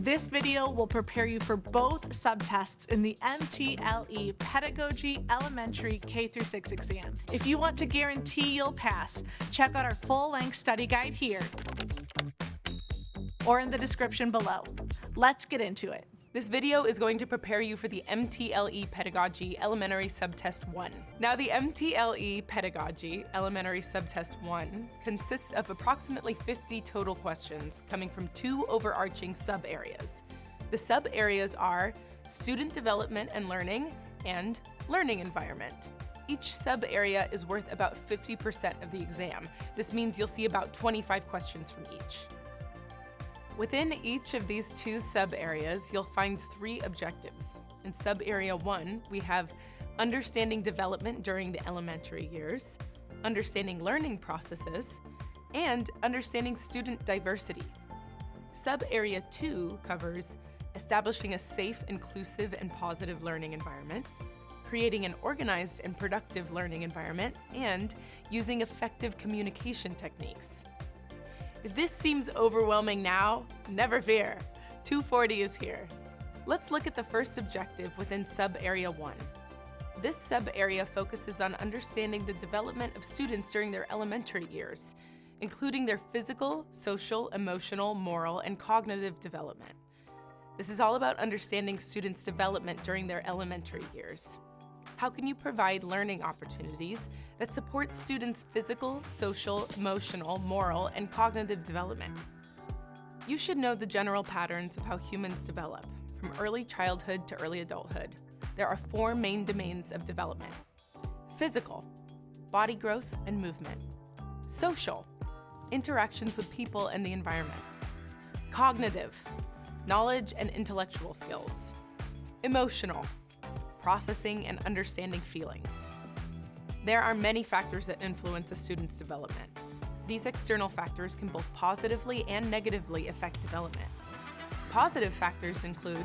This video will prepare you for both subtests in the MTLE Pedagogy Elementary K-6 exam. If you want to guarantee you'll pass, check out our full-length study guide here or in the description below. Let's get into it. This video is going to prepare you for the MTLE Pedagogy Elementary Subtest 1. Now, the MTLE Pedagogy Elementary Subtest 1 consists of approximately 50 total questions coming from two overarching sub-areas. The sub-areas are student development and learning and learning environment. Each sub-area is worth about 50% of the exam. This means you'll see about 25 questions from each. Within each of these two sub-areas, you'll find three objectives. In sub-area 1, we have understanding development during the elementary years, understanding learning processes, and understanding student diversity. Sub-area 2 covers establishing a safe, inclusive, and positive learning environment, creating an organized and productive learning environment, and using effective communication techniques. If this seems overwhelming now, never fear. 240 is here. Let's look at the first objective within sub-area 1. This sub-area focuses on understanding the development of students during their elementary years, including their physical, social, emotional, moral, and cognitive development. This is all about understanding students' development during their elementary years. How can you provide learning opportunities that support students' physical, social, emotional, moral, and cognitive development? You should know the general patterns of how humans develop, from early childhood to early adulthood. There are four main domains of development: physical, body growth and movement; social, interactions with people and the environment; cognitive, knowledge and intellectual skills; emotional, processing and understanding feelings. There are many factors that influence a student's development. These external factors can both positively and negatively affect development. Positive factors include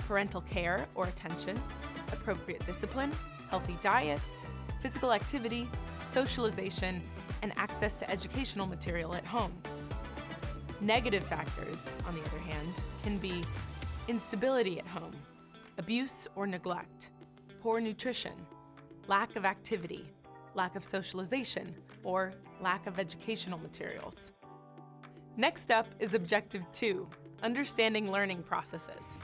parental care or attention, appropriate discipline, healthy diet, physical activity, socialization, and access to educational material at home. Negative factors, on the other hand, can be instability at home, abuse or neglect, poor nutrition, lack of activity, lack of socialization, or lack of educational materials. Next up is Objective 2, Understanding Learning Processes.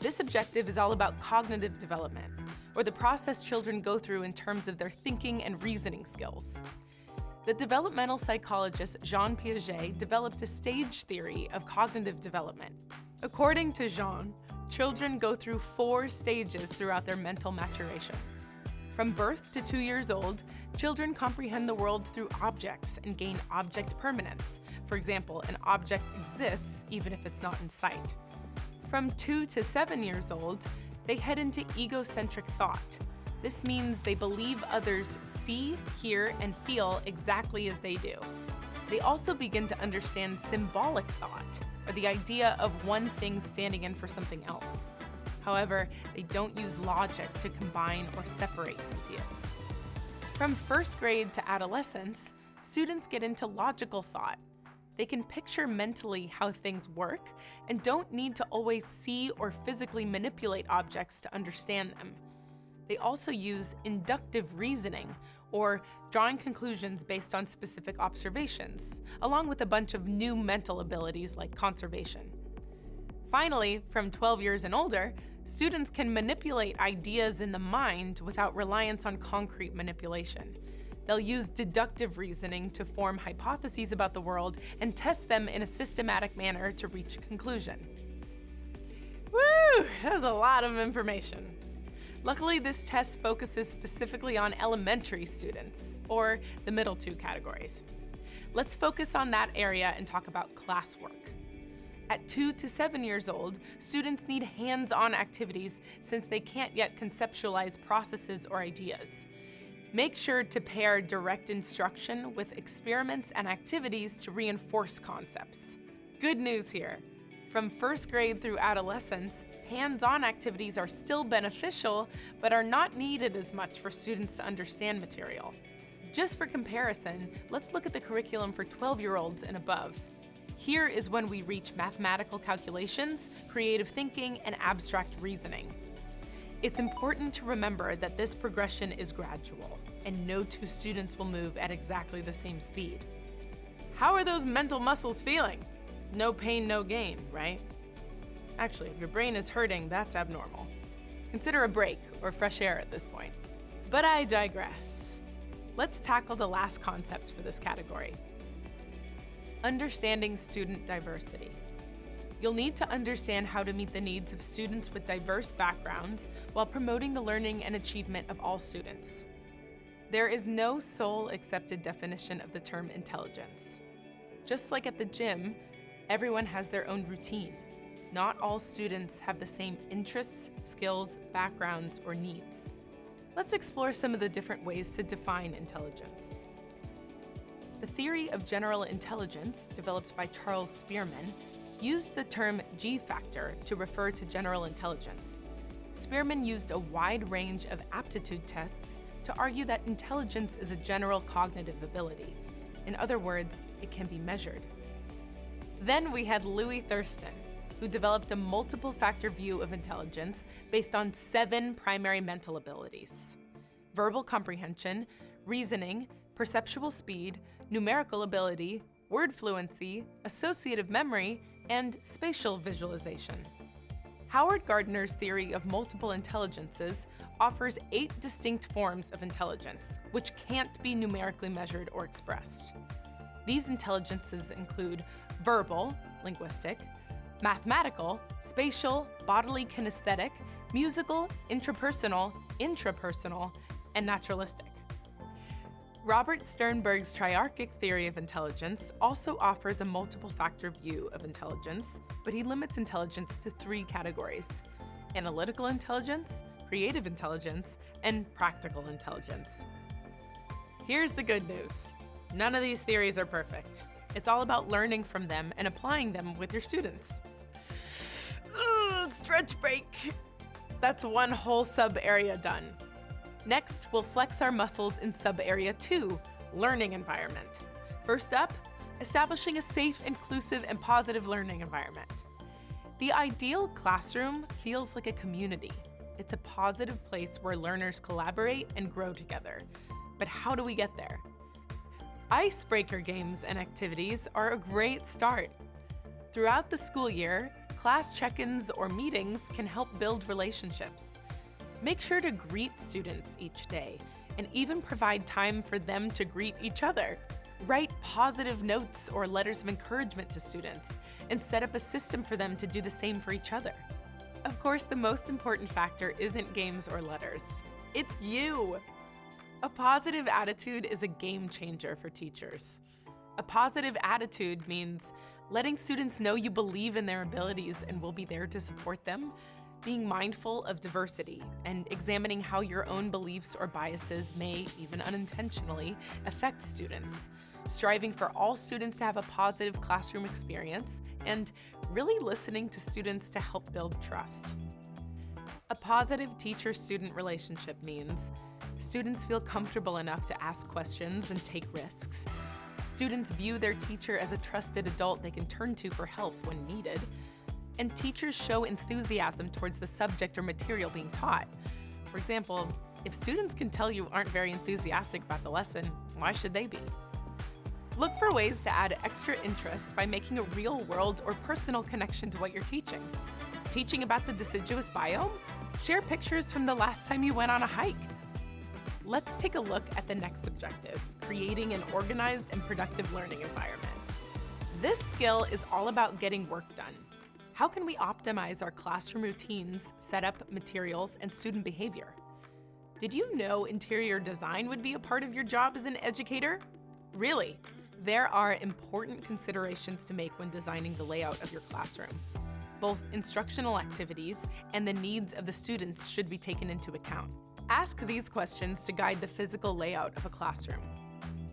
This objective is all about cognitive development, or the process children go through in terms of their thinking and reasoning skills. The developmental psychologist Jean Piaget developed a stage theory of cognitive development. According to Jean, children go through 4 stages throughout their mental maturation. From birth to 2 years old, children comprehend the world through objects and gain object permanence. For example, an object exists even if it's not in sight. From 2 to 7 years old, they head into egocentric thought. This means they believe others see, hear, and feel exactly as they do. They also begin to understand symbolic thought, or the idea of one thing standing in for something else. However, they don't use logic to combine or separate ideas. From first grade to adolescence, students get into logical thought. They can picture mentally how things work and don't need to always see or physically manipulate objects to understand them. They also use inductive reasoning, or drawing conclusions based on specific observations, along with a bunch of new mental abilities like conservation. Finally, from 12 years and older, students can manipulate ideas in the mind without reliance on concrete manipulation. They'll use deductive reasoning to form hypotheses about the world and test them in a systematic manner to reach a conclusion. Woo! That was a lot of information. Luckily, this test focuses specifically on elementary students, or the middle 2 categories. Let's focus on that area and talk about classwork. At 2 to 7 years old, students need hands-on activities since they can't yet conceptualize processes or ideas. Make sure to pair direct instruction with experiments and activities to reinforce concepts. Good news here. From first grade through adolescence, hands-on activities are still beneficial, but are not needed as much for students to understand material. Just for comparison, let's look at the curriculum for 12-year-olds and above. Here is when we reach mathematical calculations, creative thinking, and abstract reasoning. It's important to remember that this progression is gradual, and no two students will move at exactly the same speed. How are those mental muscles feeling? No pain, no gain, right? Actually, if your brain is hurting, that's abnormal. Consider a break or fresh air at this point. But I digress. Let's tackle the last concept for this category. Understanding student diversity. You'll need to understand how to meet the needs of students with diverse backgrounds while promoting the learning and achievement of all students. There is no sole accepted definition of the term intelligence. Just like at the gym, everyone has their own routine. Not all students have the same interests, skills, backgrounds, or needs. Let's explore some of the different ways to define intelligence. The theory of general intelligence, developed by Charles Spearman, used the term G-factor to refer to general intelligence. Spearman used a wide range of aptitude tests to argue that intelligence is a general cognitive ability. In other words, it can be measured. Then we had Louis Thurston, who developed a multiple factor view of intelligence based on 7 primary mental abilities: verbal comprehension, reasoning, perceptual speed, numerical ability, word fluency, associative memory, and spatial visualization. Howard Gardner's theory of multiple intelligences offers 8 distinct forms of intelligence, which can't be numerically measured or expressed. These intelligences include verbal, linguistic, mathematical, spatial, bodily kinesthetic, musical, intrapersonal, intrapersonal, and naturalistic. Robert Sternberg's triarchic theory of intelligence also offers a multiple factor view of intelligence, but he limits intelligence to 3 categories: analytical intelligence, creative intelligence, and practical intelligence. Here's the good news. None of these theories are perfect. It's all about learning from them and applying them with your students. Stretch break. That's one whole sub-area done. Next, we'll flex our muscles in sub-area 2, learning environment. First up, establishing a safe, inclusive, and positive learning environment. The ideal classroom feels like a community. It's a positive place where learners collaborate and grow together. But how do we get there? Icebreaker games and activities are a great start. Throughout the school year, class check-ins or meetings can help build relationships. Make sure to greet students each day and even provide time for them to greet each other. Write positive notes or letters of encouragement to students and set up a system for them to do the same for each other. Of course, the most important factor isn't games or letters. It's you! A positive attitude is a game changer for teachers. A positive attitude means letting students know you believe in their abilities and will be there to support them, being mindful of diversity, and examining how your own beliefs or biases may, even unintentionally, affect students, striving for all students to have a positive classroom experience, and really listening to students to help build trust. A positive teacher-student relationship means students feel comfortable enough to ask questions and take risks. Students view their teacher as a trusted adult they can turn to for help when needed. And teachers show enthusiasm towards the subject or material being taught. For example, if students can tell you aren't very enthusiastic about the lesson, why should they be? Look for ways to add extra interest by making a real-world or personal connection to what you're teaching. Teaching about the deciduous biome? Share pictures from the last time you went on a hike. Let's take a look at the next objective, creating an organized and productive learning environment. This skill is all about getting work done. How can we optimize our classroom routines, setup, materials, and student behavior? Did you know interior design would be a part of your job as an educator? Really? There are important considerations to make when designing the layout of your classroom. Both instructional activities and the needs of the students should be taken into account. Ask these questions to guide the physical layout of a classroom.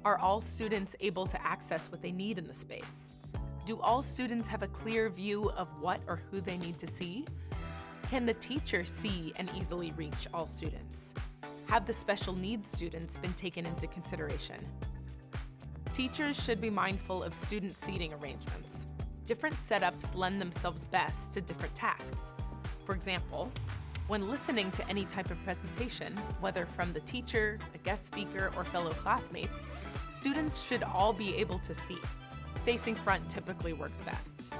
Are all students able to access what they need in the space? Do all students have a clear view of what or who they need to see? Can the teacher see and easily reach all students? Have the special needs students been taken into consideration? Teachers should be mindful of student seating arrangements. different setups lend themselves best to different tasks. For example, when listening to any type of presentation, whether from the teacher, a guest speaker, or fellow classmates, students should all be able to see. Facing front typically works best.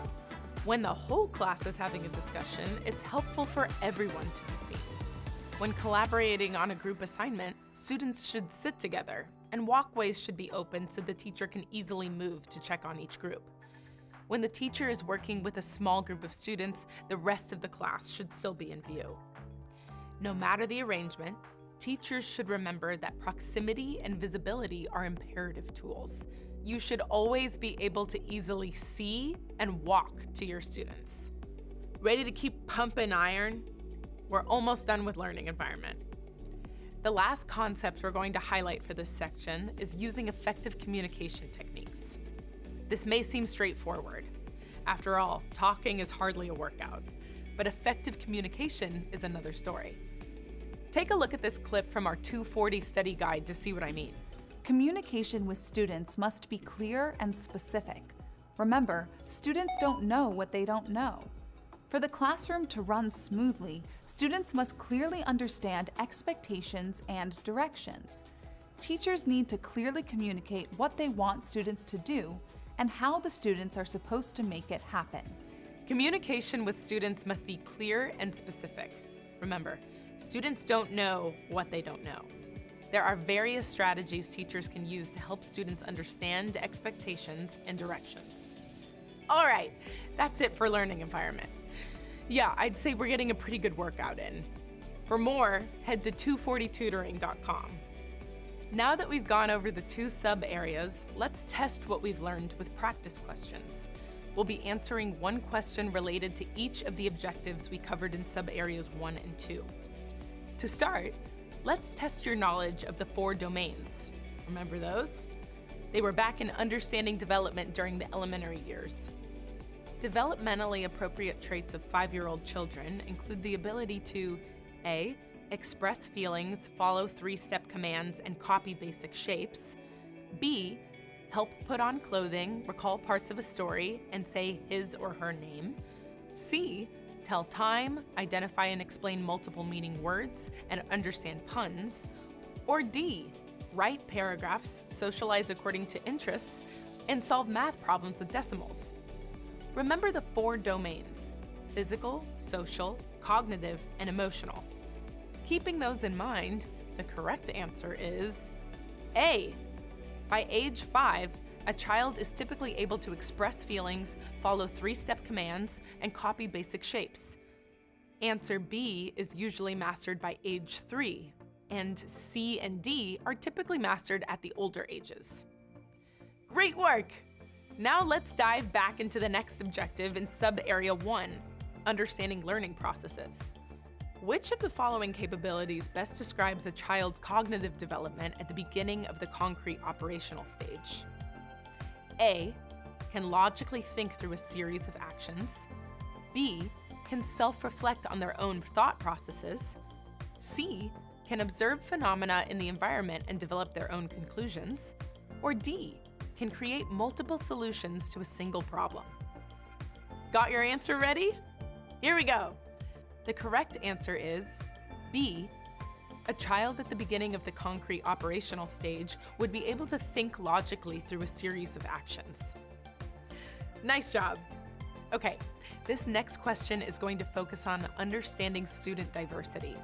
When the whole class is having a discussion, it's helpful for everyone to be seen. When collaborating on a group assignment, students should sit together, and walkways should be open so the teacher can easily move to check on each group. When the teacher is working with a small group of students, the rest of the class should still be in view. No matter the arrangement, teachers should remember that proximity and visibility are imperative tools. You should always be able to easily see and walk to your students. Ready to keep pumping iron? We're almost done with learning environment. The last concept we're going to highlight for this section is using effective communication techniques. This may seem straightforward. After all, talking is hardly a workout, but effective communication is another story. Take a look at this clip from our 240 study guide to see what I mean. Communication with students must be clear and specific. Remember, students don't know what they don't know. For the classroom to run smoothly, students must clearly understand expectations and directions. Teachers need to clearly communicate what they want students to do and how the students are supposed to make it happen. Communication with students must be clear and specific. Remember, students don't know what they don't know. There are various strategies teachers can use to help students understand expectations and directions. All right, that's it for learning environment. Yeah, I'd say we're getting a pretty good workout in. For more, head to 240tutoring.com. Now that we've gone over the 2 sub-areas, let's test what we've learned with practice questions. We'll be answering 1 question related to each of the objectives we covered in sub-areas 1 and 2. To start, let's test your knowledge of the 4 domains. Remember those? They were back in understanding development during the elementary years. Developmentally appropriate traits of 5-year-old children include the ability to A. Express feelings, follow 3-step commands, and copy basic shapes. B. Help put on clothing, recall parts of a story, and say his or her name. C. Tell time, identify and explain multiple meaning words, and understand puns. Or D. Write paragraphs, socialize according to interests, and solve math problems with decimals. Remember the 4 domains: physical, social, cognitive, and emotional. Keeping those in mind, the correct answer is A. By age 5, a child is typically able to express feelings, follow 3-step commands, and copy basic shapes. Answer B is usually mastered by age 3, and C and D are typically mastered at the older ages. Great work! Now let's dive back into the next objective in sub-area 1, understanding learning processes. Which of the following capabilities best describes a child's cognitive development at the beginning of the concrete operational stage? A. Can logically think through a series of actions. B. Can self-reflect on their own thought processes. C. Can observe phenomena in the environment and develop their own conclusions. Or D. Can create multiple solutions to a single problem. Got your answer ready? Here we go. The correct answer is B. A child at the beginning of the concrete operational stage would be able to think logically through a series of actions. Nice job. Okay, this next question is going to focus on understanding student diversity.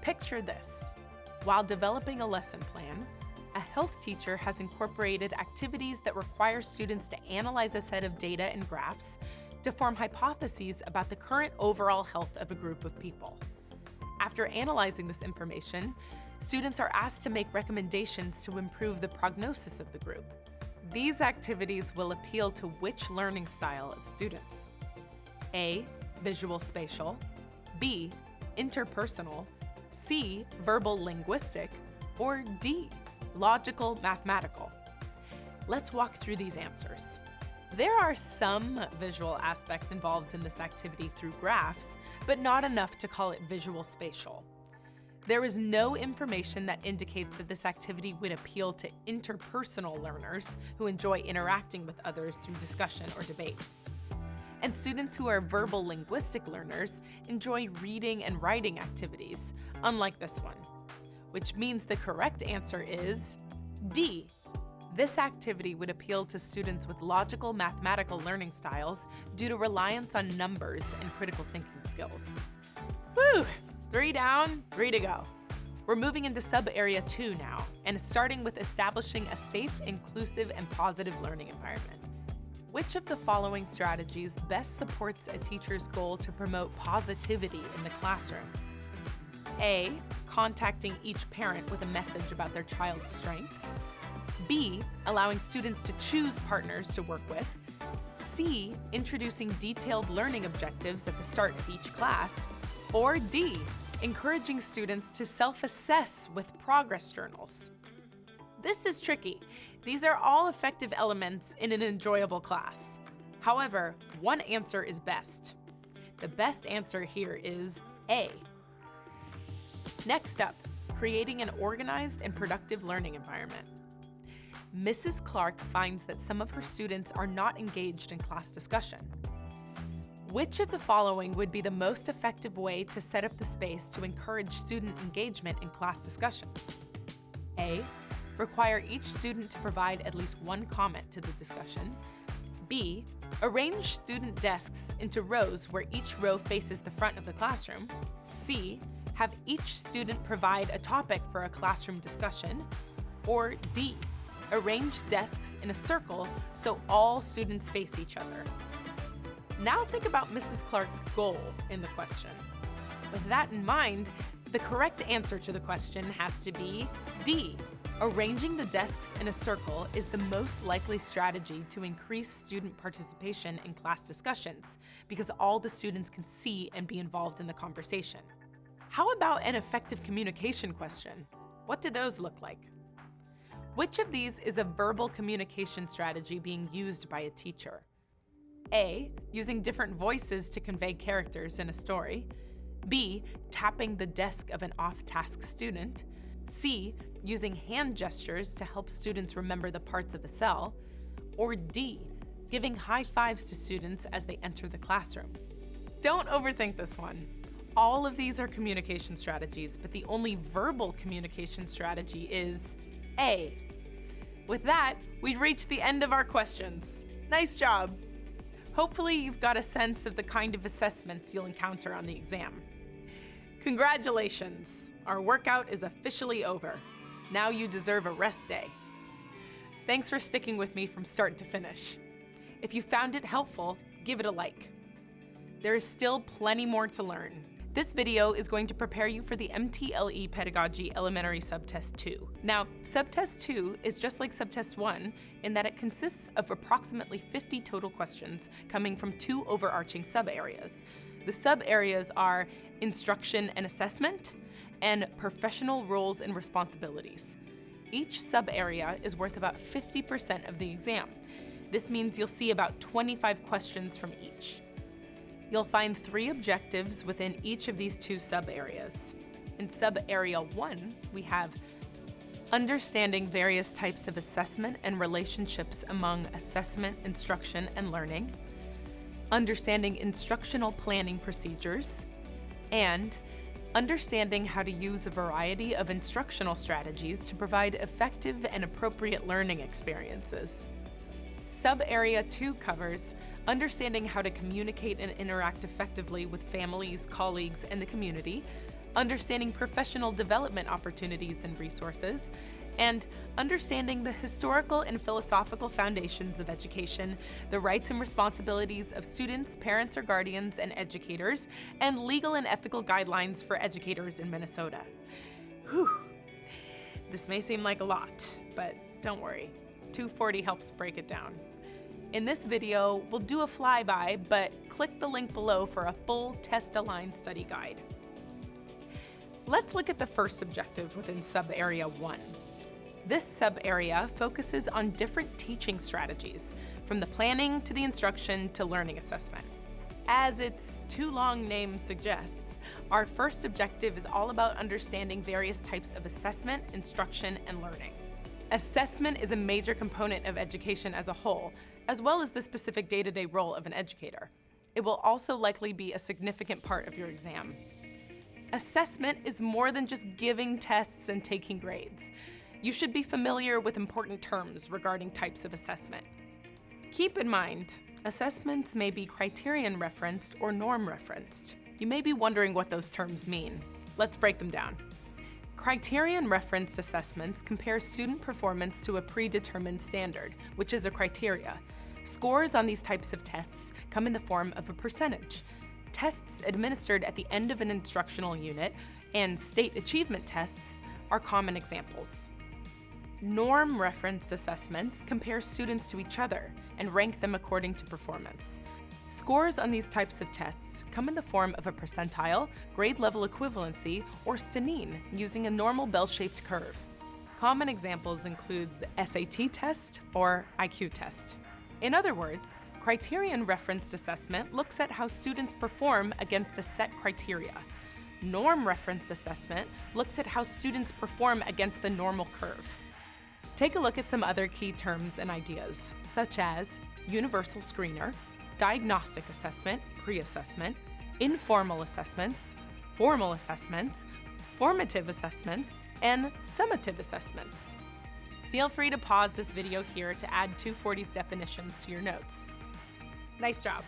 Picture this. While developing a lesson plan, a health teacher has incorporated activities that require students to analyze a set of data and graphs to form hypotheses about the current overall health of a group of people. After analyzing this information, students are asked to make recommendations to improve the prognosis of the group. These activities will appeal to which learning style of students? A. Visual spatial. B. Interpersonal. C. Verbal linguistic. Or D. Logical mathematical. Let's walk through these answers. There are some visual aspects involved in this activity through graphs, but not enough to call it visual spatial. There is no information that indicates that this activity would appeal to interpersonal learners who enjoy interacting with others through discussion or debate. And students who are verbal linguistic learners enjoy reading and writing activities, unlike this one, which means the correct answer is D. This activity would appeal to students with logical mathematical learning styles due to reliance on numbers and critical thinking skills. Whew! 3 down, 3 to go. We're moving into sub-area 2 now, and starting with establishing a safe, inclusive, and positive learning environment. Which of the following strategies best supports a teacher's goal to promote positivity in the classroom? A. Contacting each parent with a message about their child's strengths. B. Allowing students to choose partners to work with. C. Introducing detailed learning objectives at the start of each class. Or D. Encouraging students to self-assess with progress journals. This is tricky. These are all effective elements in an enjoyable class. However, one answer is best. The best answer here is A. Next up, creating an organized and productive learning environment. Mrs. Clark finds that some of her students are not engaged in class discussion. Which of the following would be the most effective way to set up the space to encourage student engagement in class discussions? A. Require each student to provide at least one comment to the discussion. B. Arrange student desks into rows where each row faces the front of the classroom. C. Have each student provide a topic for a classroom discussion. Or D. Arrange desks in a circle so all students face each other. Now think about Mrs. Clark's goal in the question. With that in mind, the correct answer to the question has to be D. Arranging the desks in a circle is the most likely strategy to increase student participation in class discussions because all the students can see and be involved in the conversation. How about an effective communication question? What do those look like? Which of these is a verbal communication strategy being used by a teacher? A. Using different voices to convey characters in a story. B. Tapping the desk of an off-task student. C. Using hand gestures to help students remember the parts of a cell. Or D. Giving high fives to students as they enter the classroom. Don't overthink this one. All of these are communication strategies, but the only verbal communication strategy is A. With that, we've reached the end of our questions. Nice job! Hopefully you've got a sense of the kind of assessments you'll encounter on the exam. Congratulations! Our workout is officially over. Now you deserve a rest day. Thanks for sticking with me from start to finish. If you found it helpful, give it a like. There is still plenty more to learn. This video is going to prepare you for the MTLE Pedagogy Elementary Subtest 2. Now, Subtest 2 is just like Subtest 1 in that it consists of approximately 50 total questions coming from 2 overarching sub-areas. The sub-areas are instruction and assessment and professional roles and responsibilities. Each sub-area is worth about 50% of the exam. This means you'll see about 25 questions from each. You'll find 3 objectives within each of these 2 sub-areas. In sub-area 1, we have understanding various types of assessment and relationships among assessment, instruction, and learning, understanding instructional planning procedures, and understanding how to use a variety of instructional strategies to provide effective and appropriate learning experiences. Sub-area 2 covers understanding how to communicate and interact effectively with families, colleagues, and the community, understanding professional development opportunities and resources, and understanding the historical and philosophical foundations of education, the rights and responsibilities of students, parents or guardians, and educators, and legal and ethical guidelines for educators in Minnesota. Whew. This may seem like a lot, but don't worry. 240 helps break it down. In this video, we'll do a flyby, but click the link below for a full test-aligned study guide. Let's look at the first objective within sub-area 1. This sub-area focuses on different teaching strategies, from the planning to the instruction to learning assessment. As its too long name suggests, our first objective is all about understanding various types of assessment, instruction, and learning. Assessment is a major component of education as a whole, as well as the specific day-to-day role of an educator. It will also likely be a significant part of your exam. Assessment is more than just giving tests and taking grades. You should be familiar with important terms regarding types of assessment. Keep in mind, assessments may be criterion referenced or norm referenced. You may be wondering what those terms mean. Let's break them down. Criterion referenced assessments compare student performance to a predetermined standard, which is a criteria. Scores on these types of tests come in the form of a percentage. Tests administered at the end of an instructional unit and state achievement tests are common examples. Norm-referenced assessments compare students to each other and rank them according to performance. Scores on these types of tests come in the form of a percentile, grade level equivalency, or STEANine using a normal bell-shaped curve. Common examples include the SAT test or IQ test. In other words, criterion referenced assessment looks at how students perform against a set criteria. Norm referenced assessment looks at how students perform against the normal curve. Take a look at some other key terms and ideas, such as universal screener, diagnostic assessment, pre-assessment, informal assessments, formal assessments, formative assessments, and summative assessments. Feel free to pause this video here to add 240's definitions to your notes. Nice job.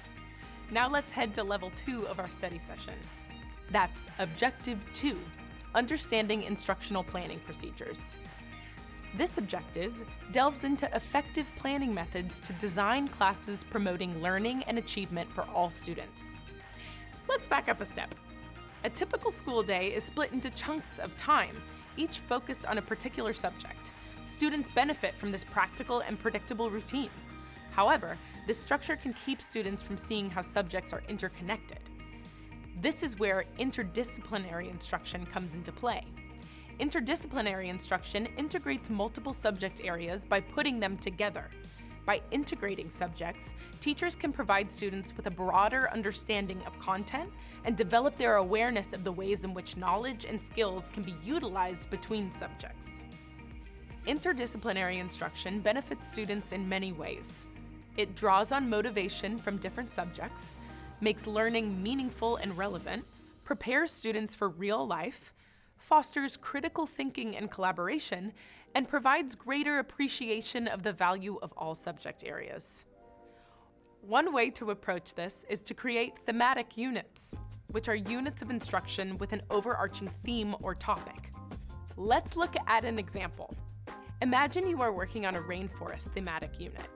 Now let's head to level 2 of our study session. That's Objective 2, Understanding Instructional Planning Procedures. This objective delves into effective planning methods to design classes promoting learning and achievement for all students. Let's back up a step. A typical school day is split into chunks of time, each focused on a particular subject. Students benefit from this practical and predictable routine. However, this structure can keep students from seeing how subjects are interconnected. This is where interdisciplinary instruction comes into play. Interdisciplinary instruction integrates multiple subject areas by putting them together. By integrating subjects, teachers can provide students with a broader understanding of content and develop their awareness of the ways in which knowledge and skills can be utilized between subjects. Interdisciplinary instruction benefits students in many ways. It draws on motivation from different subjects, makes learning meaningful and relevant, prepares students for real life, fosters critical thinking and collaboration, and provides greater appreciation of the value of all subject areas. One way to approach this is to create thematic units, which are units of instruction with an overarching theme or topic. Let's look at an example. Imagine you are working on a rainforest thematic unit.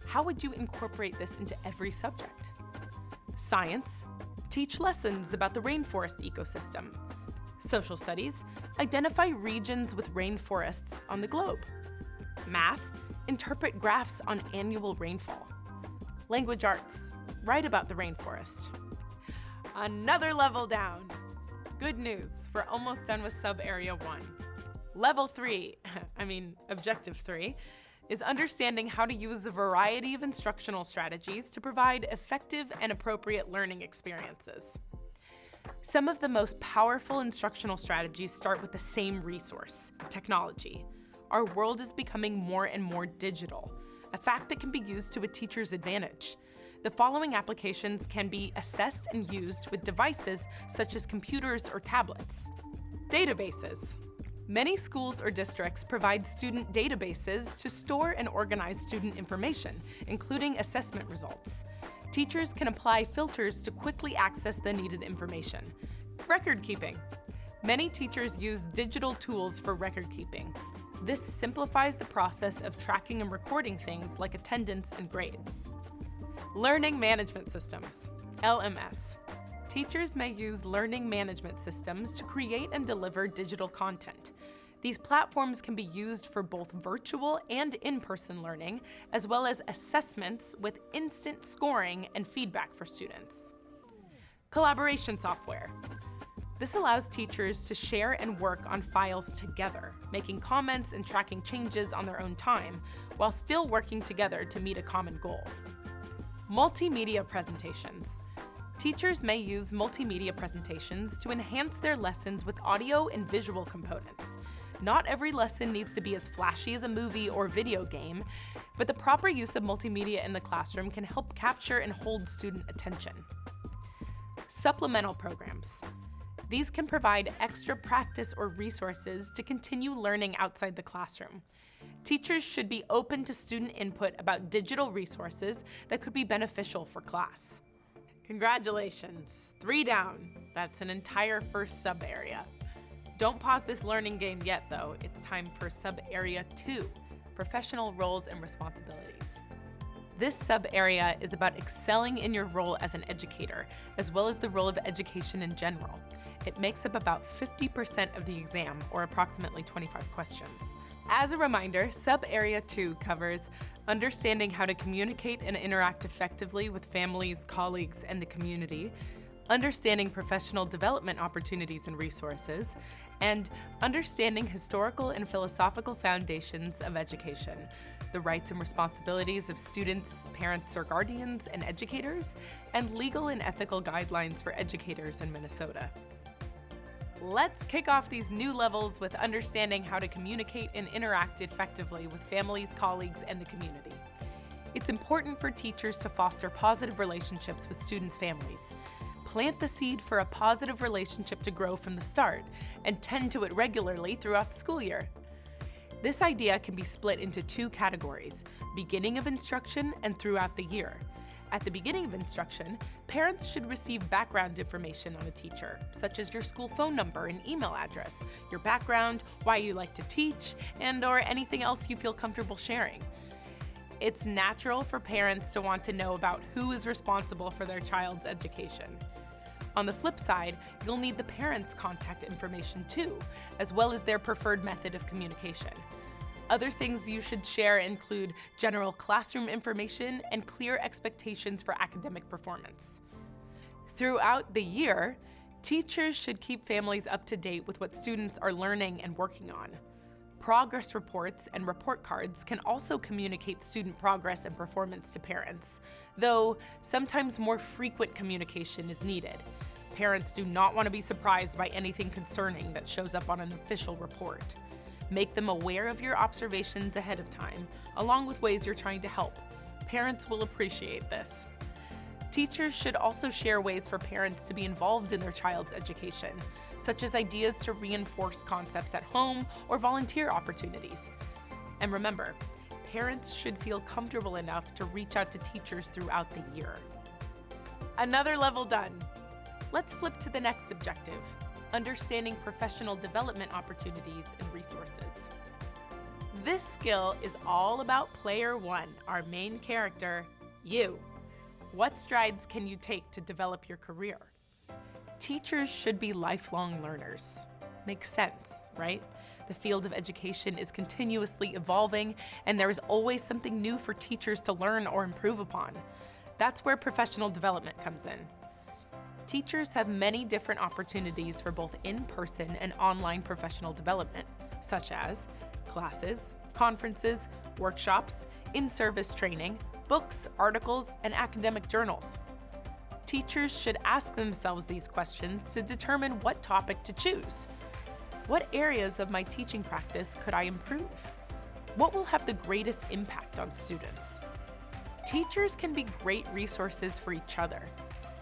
How would you incorporate this into every subject? Science, teach lessons about the rainforest ecosystem. Social studies, identify regions with rainforests on the globe. Math, interpret graphs on annual rainfall. Language arts, write about the rainforest. Another level down. Good news, we're almost done with sub-area 1. Level 3, Objective 3, is understanding how to use a variety of instructional strategies to provide effective and appropriate learning experiences. Some of the most powerful instructional strategies start with the same resource, technology. Our world is becoming more and more digital, a fact that can be used to a teacher's advantage. The following applications can be assessed and used with devices such as computers or tablets. Databases. Many schools or districts provide student databases to store and organize student information, including assessment results. Teachers can apply filters to quickly access the needed information. Record keeping. Many teachers use digital tools for record keeping. This simplifies the process of tracking and recording things like attendance and grades. Learning management systems, LMS. Teachers may use learning management systems to create and deliver digital content. These platforms can be used for both virtual and in-person learning, as well as assessments with instant scoring and feedback for students. Collaboration software. This allows teachers to share and work on files together, making comments and tracking changes on their own time, while still working together to meet a common goal. Multimedia presentations. Teachers may use multimedia presentations to enhance their lessons with audio and visual components. Not every lesson needs to be as flashy as a movie or video game, but the proper use of multimedia in the classroom can help capture and hold student attention. Supplemental programs. These can provide extra practice or resources to continue learning outside the classroom. Teachers should be open to student input about digital resources that could be beneficial for class. Congratulations, 3 down. That's an entire first sub-area. Don't pause this learning game yet though. It's time for sub-area 2, professional roles and responsibilities. This sub-area is about excelling in your role as an educator, as well as the role of education in general. It makes up about 50% of the exam, or approximately 25 questions. As a reminder, Sub-Area 2 covers understanding how to communicate and interact effectively with families, colleagues, and the community, understanding professional development opportunities and resources, and understanding historical and philosophical foundations of education, the rights and responsibilities of students, parents, or guardians, and educators, and legal and ethical guidelines for educators in Minnesota. Let's kick off these new levels with understanding how to communicate and interact effectively with families, colleagues, and the community. It's important for teachers to foster positive relationships with students' families. Plant the seed for a positive relationship to grow from the start, and tend to it regularly throughout the school year. This idea can be split into 2 categories: beginning of instruction and throughout the year. At the beginning of instruction, parents should receive background information on a teacher, such as your school phone number and email address, your background, why you like to teach, and/or anything else you feel comfortable sharing. It's natural for parents to want to know about who is responsible for their child's education. On the flip side, you'll need the parents' contact information too, as well as their preferred method of communication. Other things you should share include general classroom information and clear expectations for academic performance. Throughout the year, teachers should keep families up to date with what students are learning and working on. Progress reports and report cards can also communicate student progress and performance to parents, though sometimes more frequent communication is needed. Parents do not want to be surprised by anything concerning that shows up on an official report. Make them aware of your observations ahead of time, along with ways you're trying to help. Parents will appreciate this. Teachers should also share ways for parents to be involved in their child's education, such as ideas to reinforce concepts at home or volunteer opportunities. And remember, parents should feel comfortable enough to reach out to teachers throughout the year. Another level done. Let's flip to the next objective: understanding professional development opportunities and resources. This skill is all about player 1, our main character, you. What strides can you take to develop your career? Teachers should be lifelong learners. Makes sense, right? The field of education is continuously evolving, and there is always something new for teachers to learn or improve upon. That's where professional development comes in. Teachers have many different opportunities for both in-person and online professional development, such as classes, conferences, workshops, in-service training, books, articles, and academic journals. Teachers should ask themselves these questions to determine what topic to choose. What areas of my teaching practice could I improve? What will have the greatest impact on students? Teachers can be great resources for each other.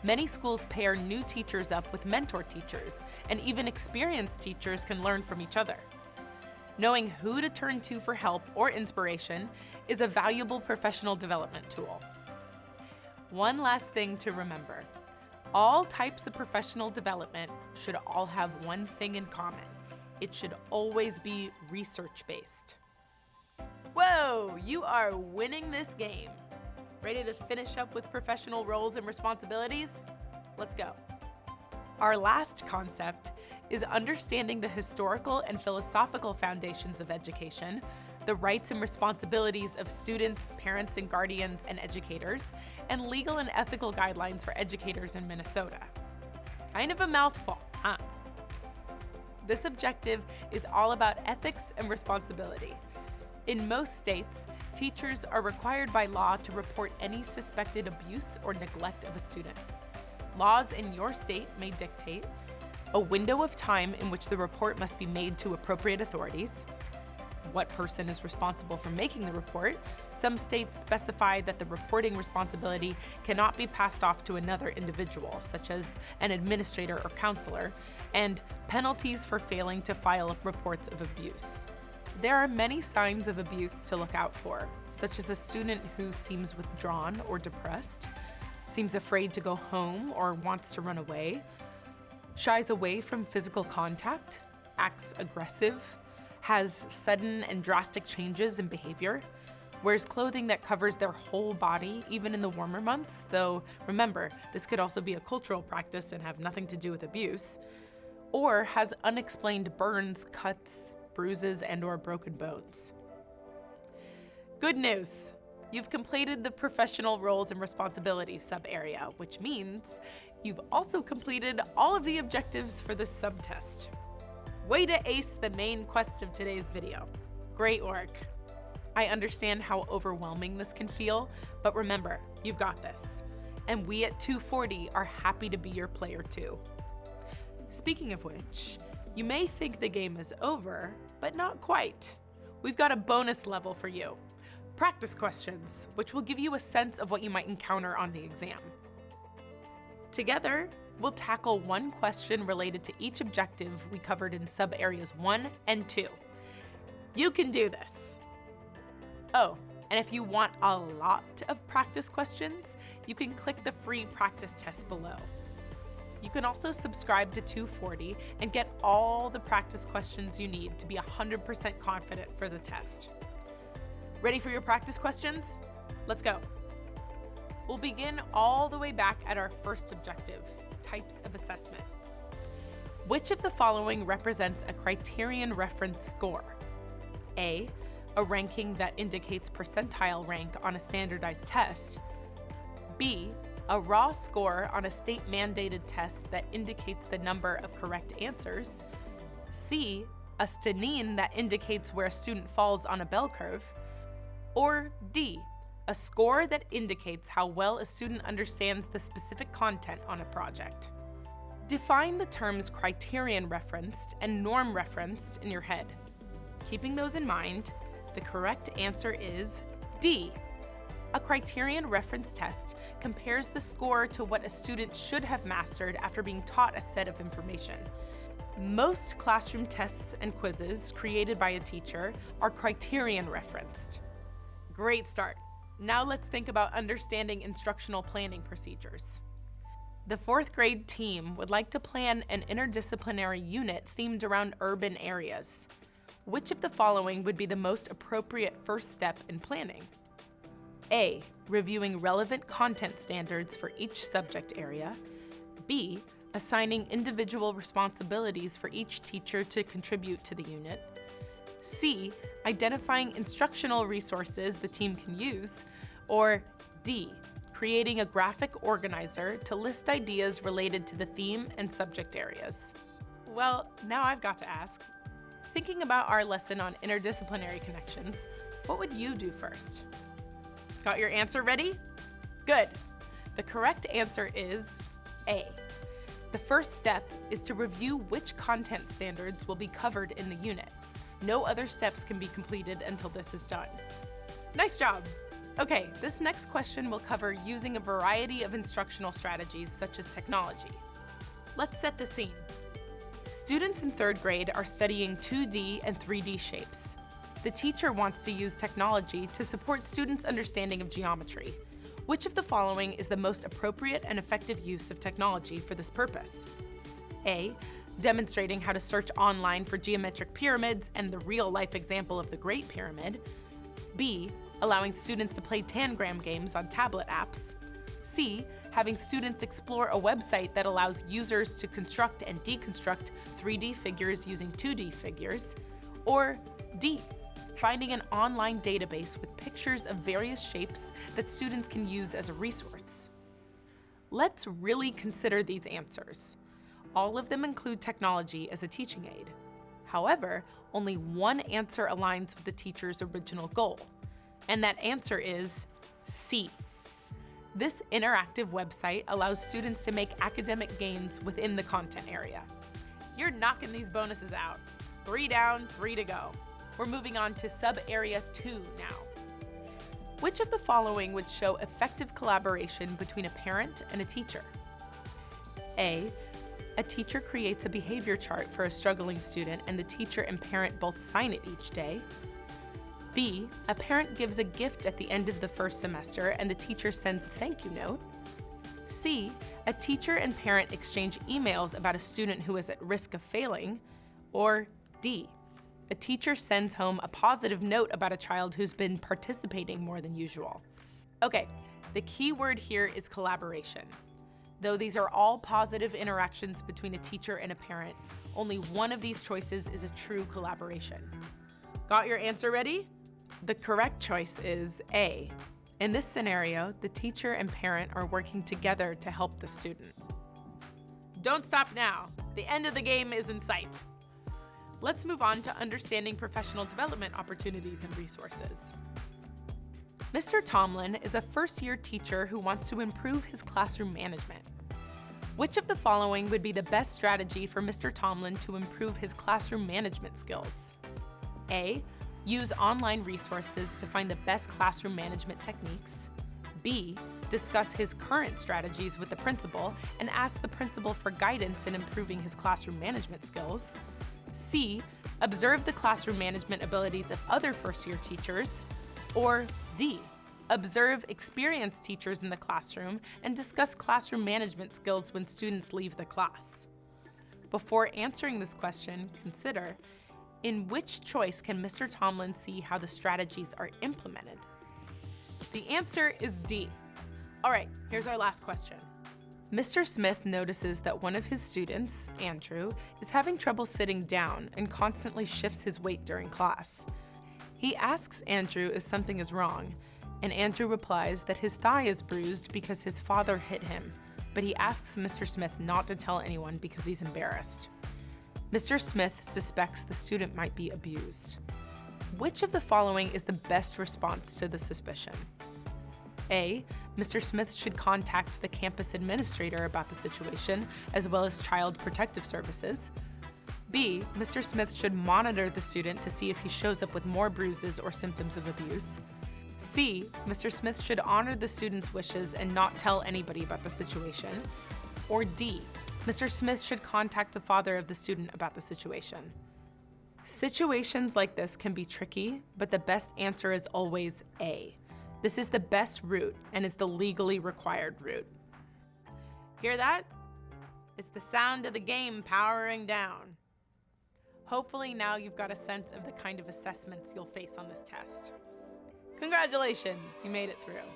Many schools pair new teachers up with mentor teachers, and even experienced teachers can learn from each other. Knowing who to turn to for help or inspiration is a valuable professional development tool. One last thing to remember: all types of professional development should all have one thing in common. It should always be research-based. Whoa, you are winning this game. Ready to finish up with professional roles and responsibilities? Let's go. Our last concept is understanding the historical and philosophical foundations of education, the rights and responsibilities of students, parents and guardians, and educators, and legal and ethical guidelines for educators in Minnesota. Kind of a mouthful, huh? This objective is all about ethics and responsibility. In most states, teachers are required by law to report any suspected abuse or neglect of a student. laws in your state may dictate, a window of time in which the report must be made to appropriate authorities, what person is responsible for making the report. Some states specify that the reporting responsibility cannot be passed off to another individual, such as an administrator or counselor, and penalties for failing to file reports of abuse. There are many signs of abuse to look out for, such as a student who seems withdrawn or depressed, seems afraid to go home or wants to run away, shies away from physical contact, acts aggressive, has sudden and drastic changes in behavior, wears clothing that covers their whole body, even in the warmer months, though remember, this could also be a cultural practice and have nothing to do with abuse, or has unexplained burns, cuts, bruises, and/or broken bones. Good news! You've completed the professional roles and responsibilities sub-area, which means you've also completed all of the objectives for this subtest. Way to ace the main quest of today's video. Great work. I understand how overwhelming this can feel, but remember, you've got this. And we at 240 are happy to be your player too. Speaking of which, you may think the game is over, but not quite. We've got a bonus level for you. Practice questions, which will give you a sense of what you might encounter on the exam. Together, we'll tackle one question related to each objective we covered in sub-areas 1 and 2. You can do this. Oh, and if you want a lot of practice questions, you can click the free practice test below. You can also subscribe to 240 and get all the practice questions you need to be 100% confident for the test. Ready for your practice questions? Let's go. We'll begin all the way back at our first objective, types of assessment. Which of the following represents a criterion reference score? A ranking that indicates percentile rank on a standardized test. B, a raw score on a state-mandated test that indicates the number of correct answers. C, a stenine that indicates where a student falls on a bell curve. Or D, a score that indicates how well a student understands the specific content on a project. Define the terms criterion referenced and norm referenced in your head. Keeping those in mind, the correct answer is D. A criterion reference test compares the score to what a student should have mastered after being taught a set of information. Most classroom tests and quizzes created by a teacher are criterion referenced. Great start. Now let's think about understanding instructional planning procedures. The 4th grade team would like to plan an interdisciplinary unit themed around urban areas. Which of the following would be the most appropriate first step in planning? A, reviewing relevant content standards for each subject area. B, assigning individual responsibilities for each teacher to contribute to the unit. C, identifying instructional resources the team can use. Or D, creating a graphic organizer to list ideas related to the theme and subject areas. Well, now I've got to ask. Thinking about our lesson on interdisciplinary connections, what would you do first? Got your answer ready? Good. The correct answer is A. The first step is to review which content standards will be covered in the unit. No other steps can be completed until this is done. Nice job! Okay, this next question will cover using a variety of instructional strategies such as technology. Let's set the scene. Students in 3rd grade are studying 2D and 3D shapes. The teacher wants to use technology to support students' understanding of geometry. Which of the following is the most appropriate and effective use of technology for this purpose? A, demonstrating how to search online for geometric pyramids and the real-life example of the Great Pyramid. B, allowing students to play tangram games on tablet apps. C, having students explore a website that allows users to construct and deconstruct 3D figures using 2D figures. Or D, finding an online database with pictures of various shapes that students can use as a resource. Let's really consider these answers. All of them include technology as a teaching aid. However, only one answer aligns with the teacher's original goal, and that answer is C. This interactive website allows students to make academic gains within the content area. You're knocking these bonuses out. 3 down, 3 to go. We're moving on to sub-area 2 now. Which of the following would show effective collaboration between a parent and a teacher? A teacher creates a behavior chart for a struggling student and the teacher and parent both sign it each day. B, a parent gives a gift at the end of the first semester and the teacher sends a thank you note. C, a teacher and parent exchange emails about a student who is at risk of failing. Or D, a teacher sends home a positive note about a child who's been participating more than usual. Okay, the key word here is collaboration. Though these are all positive interactions between a teacher and a parent, only one of these choices is a true collaboration. Got your answer ready? The correct choice is A. In this scenario, the teacher and parent are working together to help the student. Don't stop now. The end of the game is in sight. Let's move on to understanding professional development opportunities and resources. Mr. Tomlin is a first-year teacher who wants to improve his classroom management. Which of the following would be the best strategy for Mr. Tomlin to improve his classroom management skills? A, use online resources to find the best classroom management techniques. B, discuss his current strategies with the principal and ask the principal for guidance in improving his classroom management skills. C, observe the classroom management abilities of other first-year teachers. Or D, observe experienced teachers in the classroom and discuss classroom management skills when students leave the class. Before answering this question, consider, in which choice can Mr. Tomlin see how the strategies are implemented? The answer is D. All right, here's our last question. Mr. Smith notices that one of his students, Andrew, is having trouble sitting down and constantly shifts his weight during class. He asks Andrew if something is wrong, and Andrew replies that his thigh is bruised because his father hit him, but he asks Mr. Smith not to tell anyone because he's embarrassed. Mr. Smith suspects the student might be abused. Which of the following is the best response to the suspicion? A, Mr. Smith should contact the campus administrator about the situation, as well as Child Protective Services. B, Mr. Smith should monitor the student to see if he shows up with more bruises or symptoms of abuse. C, Mr. Smith should honor the student's wishes and not tell anybody about the situation. Or D, Mr. Smith should contact the father of the student about the situation. Situations like this can be tricky, but the best answer is always A. This is the best route and is the legally required route. Hear that? It's the sound of the game powering down. Hopefully now you've got a sense of the kind of assessments you'll face on this test. Congratulations, you made it through.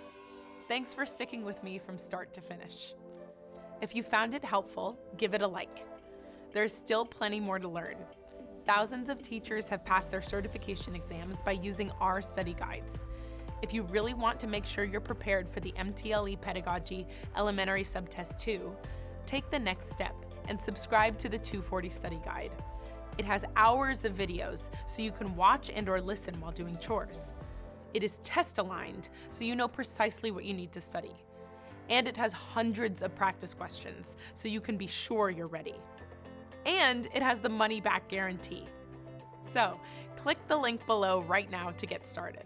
Thanks for sticking with me from start to finish. If you found it helpful, give it a like. There's still plenty more to learn. Thousands of teachers have passed their certification exams by using our study guides. If you really want to make sure you're prepared for the MTLE Pedagogy Elementary Subtest 2, take the next step and subscribe to the 240 Study Guide. It has hours of videos so you can watch and/or listen while doing chores. It is test-aligned so you know precisely what you need to study. And it has hundreds of practice questions so you can be sure you're ready. And it has the money-back guarantee. So, click the link below right now to get started.